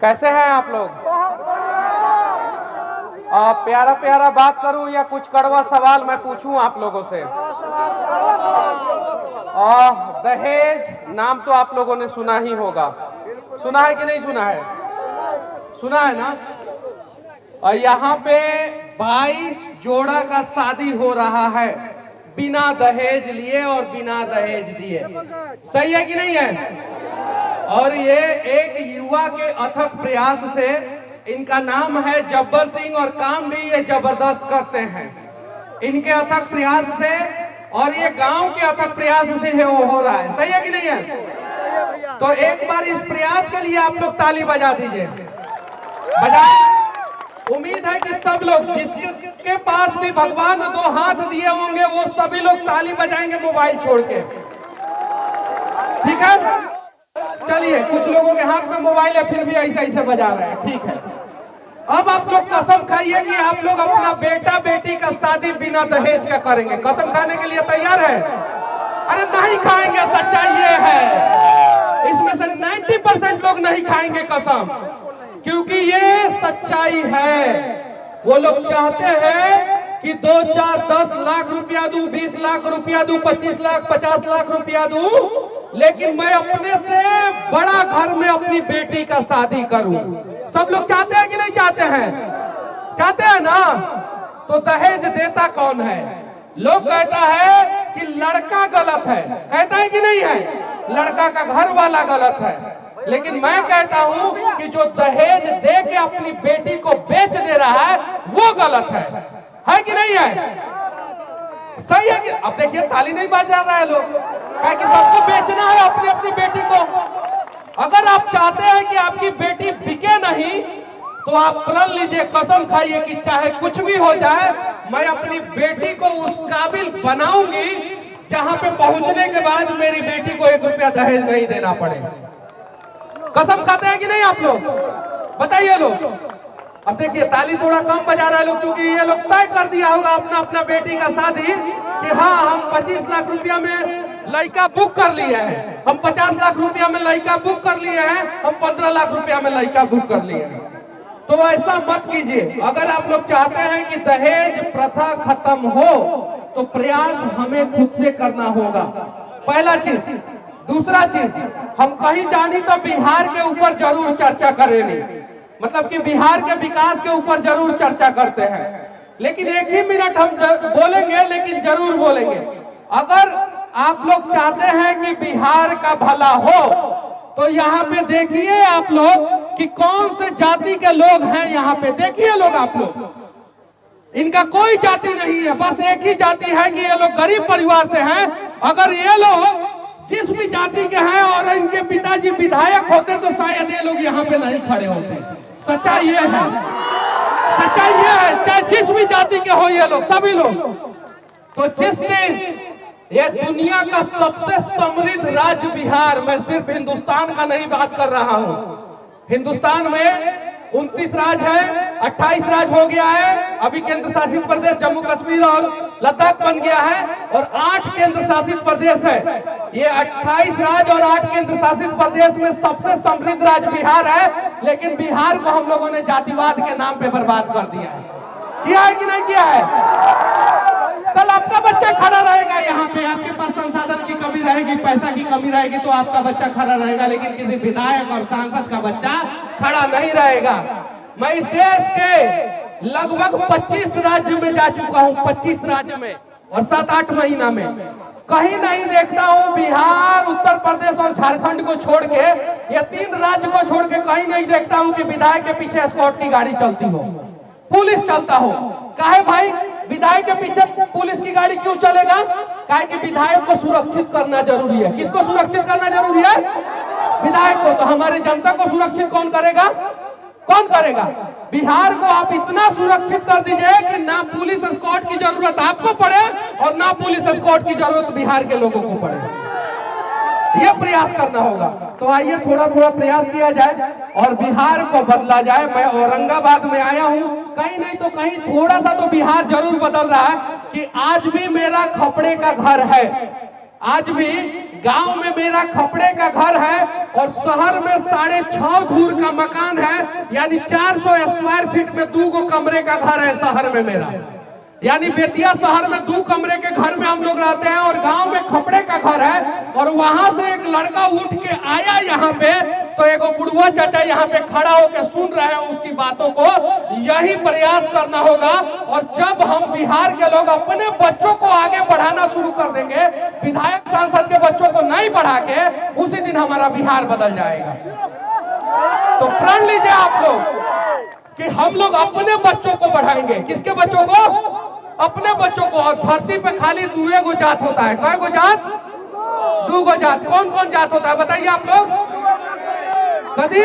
कैसे हैं आप लोग? प्यारा प्यारा बात करूं या कुछ कड़वा सवाल मैं पूछूं आप लोगों से? दहेज नाम तो आप लोगों ने सुना ही होगा। सुना है कि नहीं सुना है? सुना है ना? और यहाँ पे 22 जोड़ा का शादी हो रहा है बिना दहेज लिए और बिना दहेज दिए। सही है कि नहीं है? और ये एक युवा के अथक प्रयास से, इनका नाम है जब्बर सिंह और काम भी ये जबरदस्त करते हैं। इनके अथक प्रयास से और ये गांव के अथक प्रयास से हो रहा है। सही है कि नहीं है? तो एक बार इस प्रयास के लिए आप लोग ताली बजा दीजिए। उम्मीद है कि सब लोग, जिसके पास भी भगवान 2 हाथ दिए होंगे, वो सभी लोग ताली बजाएंगे मोबाइल छोड़ के। ठीक है? चलिए, कुछ लोगों के हाथ में मोबाइल है फिर भी ऐसे ऐसे बजा रहे हैं। ठीक है, अब आप लोग कसम खाइए कि आप लोग अपना बेटा बेटी का शादी बिना दहेज का करेंगे। कसम खाने के लिए तैयार है? अरे नहीं खाएंगे, सच्चाई ये है। इसमें से 90% लोग नहीं खाएंगे कसम, क्योंकि ये सच्चाई है। वो लोग चाहते हैं कि 2, 4, 10 लाख रुपया दूं, 20 लाख रुपया दूं, 25 लाख, 50 लाख रुपया दूं, लेकिन मैं अपने से बड़ा घर में अपनी बेटी का शादी करूं। सब लोग चाहते हैं कि नहीं चाहते हैं? चाहते हैं ना? तो दहेज देता कौन है? लोग कहता है कि लड़का गलत है। कहता है कि नहीं है? लड़का का घर वाला गलत है। लेकिन मैं कहता हूं कि जो दहेज दे के अपनी बेटी को बेच दे रहा है वो गलत है कि नहीं है? सही है कि? अब देखिए, ताली नहीं बजा रहा है लोग, क्या कि सबको बेचना है अपनी अपनी बेटी को। अगर आप चाहते हैं कि आपकी बेटी बिके नहीं, तो आप प्रण लीजिए, कसम खाइए कि चाहे कुछ भी हो जाए, मैं अपनी बेटी को उस काबिल बनाऊंगी जहां पे पहुंचने के बाद मेरी बेटी को 1 रुपया दहेज नहीं देना पड़े। कसम खाते हैं कि नहीं आप लोग? बताइए लोग। अब देखिए, ताली थोड़ा कम बजा रहा है लोग, क्योंकि ये लोग तय कर दिया होगा अपना अपना बेटी का शादी कि हाँ, हम 25 लाख रुपया में लड़का बुक कर लिए हैं, हम 50 लाख रुपया में लड़का बुक कर लिए हैं, हम 15 लाख रुपया में लड़का बुक कर लिए हैं। तो ऐसा मत कीजिए। अगर आप लोग चाहते हैं कि दहेज प्रथा खत्म हो, तो प्रयास हमें खुद से करना होगा, पहला चीज। दूसरा चीज, हम कहीं जानी तो बिहार के ऊपर जरूर चर्चा करेंगे, मतलब कि बिहार के विकास के ऊपर जरूर चर्चा करते हैं, लेकिन 1 ही मिनट हम बोलेंगे, लेकिन जरूर बोलेंगे। अगर आप लोग चाहते हैं कि बिहार का भला हो, तो यहाँ पे देखिए आप लोग कि कौन से जाति के लोग हैं यहाँ पे। देखिए लोग, आप लोग, इनका कोई जाति नहीं है, बस एक ही जाति है कि ये लोग गरीब परिवार से हैं। अगर ये लोग जिस भी जाति के हैं और इनके पिताजी विधायक होते तो शायद ये लोग यहाँ पे नहीं खड़े होते। सच्चाई ये है, सच्चाई ये है, चाहे जिस भी जाति के हो ये लोग, सभी लोग। तो जिसने ये दुनिया का सबसे समृद्ध राज्य बिहार, मैं सिर्फ हिंदुस्तान का नहीं बात कर रहा हूं, हिंदुस्तान में 29 राज्य है, 28 राज्य हो गया है, अभी केंद्र शासित प्रदेश जम्मू कश्मीर और लद्दाख बन गया है, और 8 केंद्र शासित प्रदेश है। ये 28 राज्य और 8 केंद्र शासित प्रदेश में सबसे समृद्ध राज्य बिहार है, लेकिन बिहार को हम लोगों ने जातिवाद के नाम पे बर्बाद कर दिया है। किया है कि नहीं किया है? कल आपका बच्चा खड़ा रहेगा यहाँ पे, आपके पास संसाधन की कमी रहेगी, पैसा की कमी रहेगी, तो आपका बच्चा खड़ा रहेगा, लेकिन किसी विधायक और सांसद का बच्चा खड़ा नहीं रहेगा। मैं इस देश के लगभग 25 राज्य में जा चुका हूँ, 25 राज्य में, और 7-8 महीना में कहीं नहीं देखता हूँ बिहार, उत्तर प्रदेश और झारखंड को छोड़ के, ये 3 राज्य को छोड़ के कहीं नहीं देखता हूँ कि विधायक के पीछे एस्कॉर्ट की गाड़ी चलती हो, पुलिस चलता हो। काहे भाई? विधायक के पीछे पुलिस की गाड़ी क्यों चलेगा? काहे कि विधायक को सुरक्षित करना जरूरी है। किसको सुरक्षित करना जरूरी है? विधायक को। तो हमारी जनता को सुरक्षित कौन करेगा? कौन करेगा? बिहार को आप इतना सुरक्षित कर दीजिए कि ना पुलिस एस्कॉर्ट की जरूरत आपको पड़े और ना पुलिस एस्कॉर्ट की जरूरत बिहार के लोगों को पड़े। ये प्रयास करना होगा। तो आइए थोड़ा थोड़ा प्रयास किया जाए और बिहार को बदला जाए। मैं औरंगाबाद में आया हूँ, कहीं नहीं तो कहीं थोड़ा सा तो बिहार जरूर बदल रहा है कि आज भी मेरा खपड़े का घर है। आज भी गांव में मेरा खपड़े का घर है और शहर में 6.5 धूर का मकान है, यानी 400 स्क्वायर फीट में 2 कमरे का घर है शहर में मेरा। यानी बेतिया शहर में 2 कमरे के घर में हम लोग रहते हैं और गांव में खपड़े का घर है। और वहां से एक लड़का उठ के आया यहाँ पे, तो एक बुढ़वा चाचा यहाँ पे खड़ा होकर सुन रहे हैं उसकी बातों को। यही प्रयास करना होगा और जब हम बिहार के लोग अपने बच्चों को आगे बढ़ाना शुरू कर देंगे, विधायक सांसद के बच्चों को नहीं बढ़ा के, उसी दिन हमारा बिहार बदल जाएगा। तो प्रण लीजिए आप लोग कि हम लोग अपने बच्चों को बढ़ाएंगे। किसके बच्चों को? अपने बच्चों को। और धरती पे खाली 2 जात होता है। कई गो जात? 2 जात। कौन कौन जात होता है बताइए आप लोग? कदी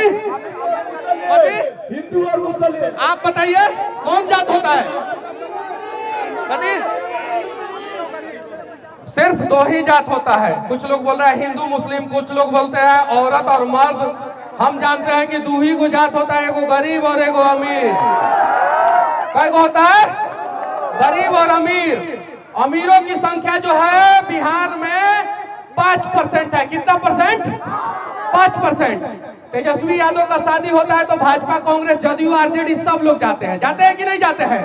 कदी हिंदू और मुसलमान। आप बताइए कौन जात होता है? कदी सिर्फ 2 ही जात होता है। कुछ लोग बोल रहे हैं हिंदू मुस्लिम, कुछ लोग बोलते हैं औरत और मर्द। हम जानते हैं कि 2 ही को जात होता है, एगो गरीब और एगो अमीर। कई गो होता है? गरीब और अमीर। अमीरों की संख्या जो है बिहार में 5% है। कितना परसेंट? 5%। तेजस्वी यादव का शादी होता है तो भाजपा, कांग्रेस, जदयू, आरजेडी सब लोग जाते हैं। जाते हैं कि नहीं जाते हैं?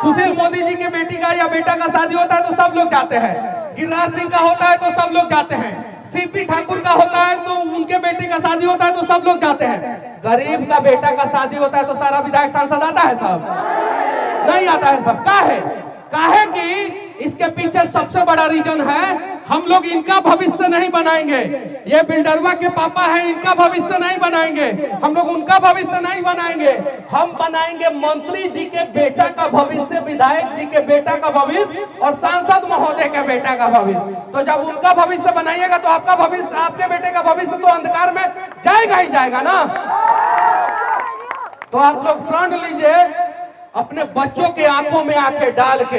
सुशील मोदी जी के बेटी का या बेटा का शादी होता है तो सब लोग जाते हैं। गिरिराज सिंह का होता है तो सब लोग जाते हैं। सीपी ठाकुर का होता है तो उनके बेटे का शादी होता है तो सब लोग जाते हैं। गरीब का बेटा का शादी होता है तो सारा विधायक सांसद आता है? सब नहीं आता है। सब काहे कि इसके पीछे सबसे बड़ा रीजन है, हम लोग इनका भविष्य नहीं बनाएंगे। ये बिल्डरवा के पापा हैं, इनका भविष्य नहीं बनाएंगे। हम लोग उनका भविष्य नहीं बनाएंगे। हम बनाएंगे मंत्री जी के बेटा का भविष्य, विधायक जी के बेटा का भविष्य और सांसद महोदय के बेटा का भविष्य। तो जब उनका भविष्य बनाइएगा तो आपका भविष्य, आपके बेटे का भविष्य तो अंधकार में जाएगा ही जाएगा ना। तो आप लोग प्रण लीजिए अपने बच्चों के आंखों में आंखें डाल के।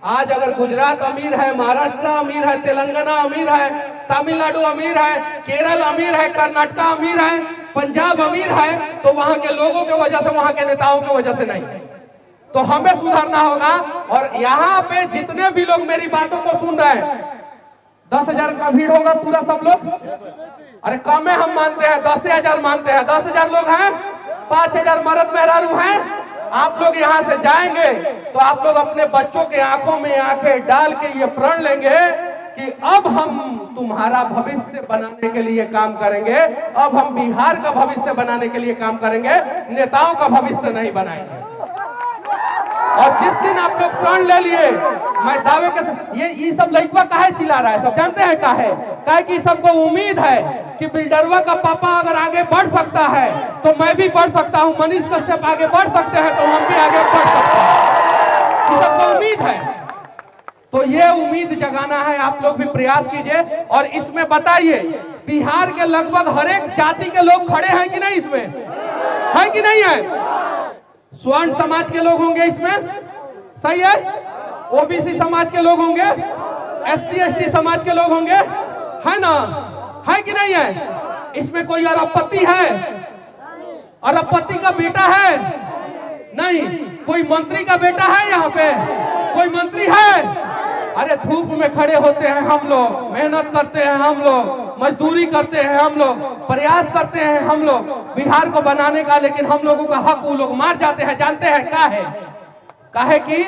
आज अगर गुजरात अमीर है, महाराष्ट्र अमीर है, तेलंगाना अमीर है, तमिलनाडु अमीर है, केरल अमीर है, कर्नाटक अमीर है, पंजाब अमीर है, तो वहां के लोगों के वजह से, वहां के नेताओं की वजह से नहीं। तो हमें सुधारना होगा। और यहाँ पे जितने भी लोग मेरी बातों को सुन रहे हैं, 10,000 का भीड़ होगा पूरा सब लोग? अरे कम है, हम मानते हैं 10,000 मानते हैं। 10,000 लोग हैं, 5,000 मर्द मेहरारू हैं। आप लोग यहाँ से जाएंगे तो आप लोग अपने बच्चों के आंखों में आंखें डाल के ये प्रण लेंगे कि अब हम तुम्हारा भविष्य बनाने के लिए काम करेंगे। अब हम बिहार का भविष्य बनाने के लिए काम करेंगे, नेताओं का भविष्य नहीं बनाएंगे। और जिस दिन आप लोग प्रण ले लिए, मैं दावे के साथ, ये सब लड़का काहे चिल्ला रहा है? सब जानते हैं काहे कि सबको उम्मीद है कि बिल्डरवा का पापा अगर आगे बढ़ सकता है तो मैं भी बढ़ सकता हूं। मनीष कश्यप आगे बढ़ सकते हैं तो हम भी आगे बढ़ सकते हैं। ये सबको उम्मीद है। तो ये उम्मीद जगाना है। आप लोग भी प्रयास कीजिए और इसमें बताइए बिहार के लगभग हर एक जाति के लोग खड़े हैं कि नहीं? इसमें है कि नहीं है? स्वर्ण समाज के लोग होंगे इसमें, सही है? ओबीसी समाज के लोग होंगे, SC ST समाज के लोग होंगे, है ना? है कि नहीं है? इसमें कोई अरबपति है? अरबपति का बेटा है? नहीं। कोई मंत्री का बेटा है यहाँ पे? कोई मंत्री है? अरे धूप में खड़े होते हैं हम लोग, मेहनत करते हैं हम लोग, मजदूरी करते हैं हम लोग, प्रयास करते हैं हम लोग बिहार को बनाने का, लेकिन हम लोगों का हक वो लोग मार जाते हैं। जानते हैं काहे कि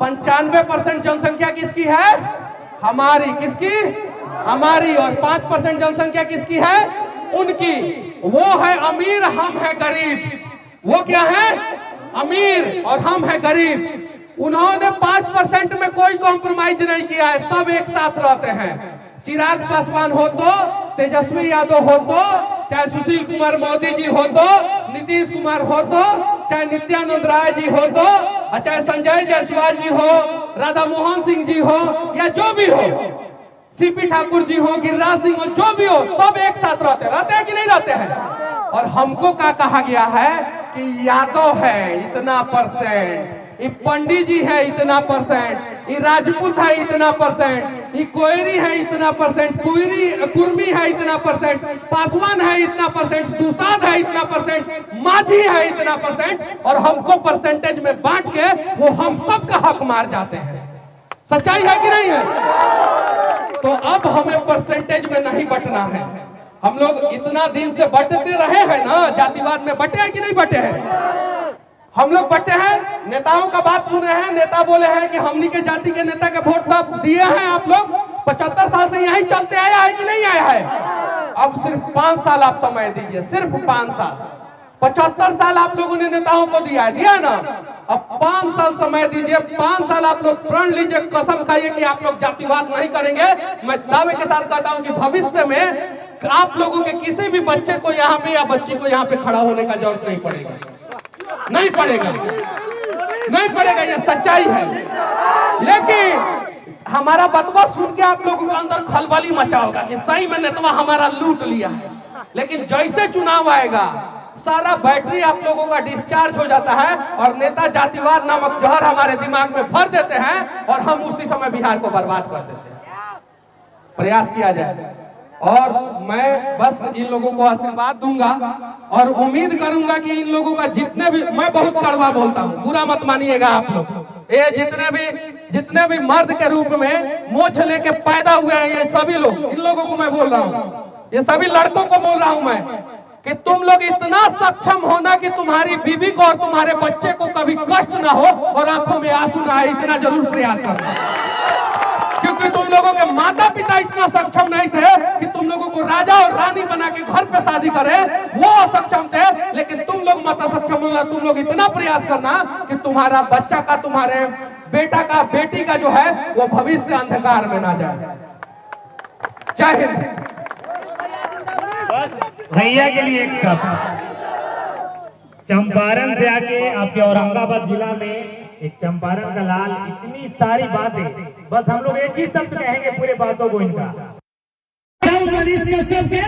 95% जनसंख्या किसकी है? हमारी। किसकी? हमारी। और 5% जनसंख्या किसकी है? उनकी। वो है अमीर, हम है गरीब। वो क्या है? अमीर और हम है गरीब। उन्होंने 5% में कोई कॉम्प्रोमाइज नहीं किया है, सब एक साथ रहते हैं। चिराग पासवान हो तो, तेजस्वी यादव हो तो, चाहे सुशील कुमार मोदी जी हो तो, नीतीश कुमार हो तो, चाहे नित्यानंद राय जी हो तो, चाहे संजय जायसवाल जी हो, राधा मोहन सिंह जी हो, या जो भी हो, सीपी ठाकुर जी हो, गिरिराज सिंह हो, जो भी हो, सब एक साथ रहते हैं कि नहीं रहते हैं? और हमको क्या कहा गया है कि यादव है इतना परसेंट, ये पंडित जी है इतना परसेंट, ये राजपूत है इतना परसेंट, ये कोयरी है इतना परसेंट, कुर्मी है इतना परसेंट, पासवान है इतना परसेंट, दुसाद है इतना परसेंट, माझी है इतना परसेंट, और हमको परसेंटेज में बांट के वो हम सब का हक मार जाते हैं। सच्चाई है कि नहीं है? तो अब हमें परसेंटेज में नहीं बंटना है। हम लोग इतना दिन से बंटते रहे हैं ना, जातिवाद में बंटे हैं कि नहीं बंटे हैं? हम लोग बंटे हैं। नेताओं का बात सुन रहे हैं, नेता बोले हैं कि हमनी के जाति के नेता के वोट तो दिए हैं आप लोग, 75 साल से यही चलते आया है कि नहीं आया है? अब सिर्फ 5 साल आप समय दीजिए, सिर्फ 5 साल। 75 साल आप लोगों ने नेताओं को दिया है ना, अब 5 साल समय दीजिए। 5 साल आप लोग प्रण लीजिए, कसम खाइए कि आप लोग जातिवाद नहीं करेंगे। मैं दावे के साथ कहता हूं कि भविष्य में आप लोगों के किसी भी बच्चे को यहाँ पे या बच्ची को यहाँ पे खड़ा होने का जरूरत नहीं पड़ेगा, नहीं पड़ेगा, नहीं पड़ेगा, ये सच्चाई है। लेकिन हमारा बतवा सुन के आप लोगों के अंदर खलबली मचा होगा कि सही में नेतवा हमारा लूट लिया है। लेकिन जैसे चुनाव आएगा, सारा बैटरी आप लोगों का डिस्चार्ज हो जाता है और नेता जातिवाद नामक जहर हमारे दिमाग में भर देते हैं और हम उसी समय बिहार को बर्बाद कर देते हैं। प्रयास किया जाए और मैं बस इन लोगों को आशीर्वाद दूंगा और उम्मीद करूंगा कि इन लोगों का जितने भी, मैं बहुत कड़वा बोलता हूं, बुरा मत मानिएगा आप लोग, ये जितने भी मर्द के रूप में मोछ लेके पैदा हुए हैं ये सभी लोग, इन लोगों को मैं बोल रहा हूं, ये सभी लड़कों को बोल रहा हूं मैं कि तुम लोग इतना सक्षम होना कि तुम्हारी बीवी को और तुम्हारे बच्चे को कभी कष्ट ना हो और आंखों में आंसू ना आए, इतना जरूर प्रयास करना। क्योंकि तुम लोगों के माता पिता इतना सक्षम नहीं थे कि तुम लोगों को राजा और रानी बना के घर पे शादी करे, वो असक्षम थे। लेकिन तुम लोग माता सक्षम होना, तुम लोग इतना प्रयास करना कि तुम्हारा बच्चा का, तुम्हारे बेटा का, बेटी का जो है वो भविष्य अंधकार में ना जाए। जय हिंद। भैया के लिए एक शब्द, चंपारण से आके आपके औरंगाबाद जिला में एक चंपारण का लाल, इतनी सारी बातें, बस हम लोग एक ही शब्द कहेंगे पूरे बातों को इनका, सब मनीष के सबके